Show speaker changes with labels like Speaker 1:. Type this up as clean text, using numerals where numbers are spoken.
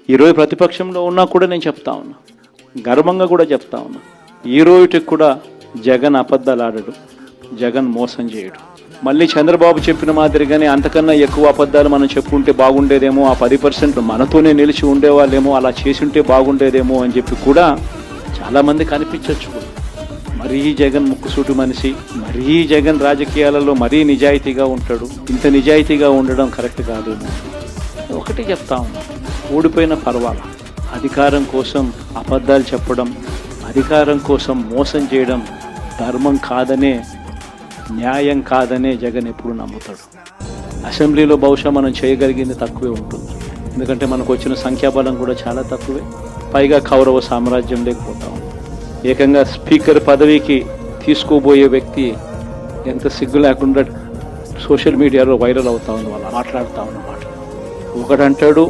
Speaker 1: ఈరోజు ప్రతిపక్షంలో ఉన్నా కూడా నేను చెప్తా ఉన్నా, గర్వంగా కూడా చెప్తా ఉన్నా, ఈ రోజుకి కూడా జగన్ అబద్ధాలు ఆడడు, జగన్ మోసం చేయడు. మళ్ళీ చంద్రబాబు చెప్పిన మాదిరిగానే అంతకన్నా ఎక్కువ అబద్ధాలు మనం చెప్పుకుంటే బాగుండేదేమో, ఆ 10% మనతోనే నిలిచి ఉండేవాళ్ళేమో, అలా చేసి ఉంటే బాగుండేదేమో అని చెప్పి కూడా చాలామంది కనిపించవచ్చు. మరీ జగన్ ముక్కుసూటి మనిషి, మరీ జగన్ రాజకీయాలలో మరీ నిజాయితీగా ఉంటాడు, ఇంత నిజాయితీగా ఉండడం కరెక్ట్ కాదేమో. ఒకటి చెప్తా ఉన్నా, ఓడిపోయిన పర్వాలా, అధికారం కోసం అబద్ధాలు చెప్పడం, అధికారం కోసం మోసం చేయడం ధర్మం కాదనే, న్యాయం కాదనే జగన్ ఎప్పుడు నమ్ముతాడు. అసెంబ్లీలో బహుశా మనం చేయగలిగింది తక్కువే ఉంటుంది, ఎందుకంటే మనకు వచ్చిన సంఖ్యాబలం కూడా చాలా తక్కువే. పైగా కౌరవ సామ్రాజ్యం లేకపోతా ఉంది. ఏకంగా స్పీకర్ పదవికి తీసుకోబోయే వ్యక్తి ఎంత సిగ్గు లేకుండా సోషల్ మీడియాలో వైరల్ అవుతా ఉంది, వాళ్ళు మాట్లాడుతూ ఉన్నమాట. ఒకడంటాడు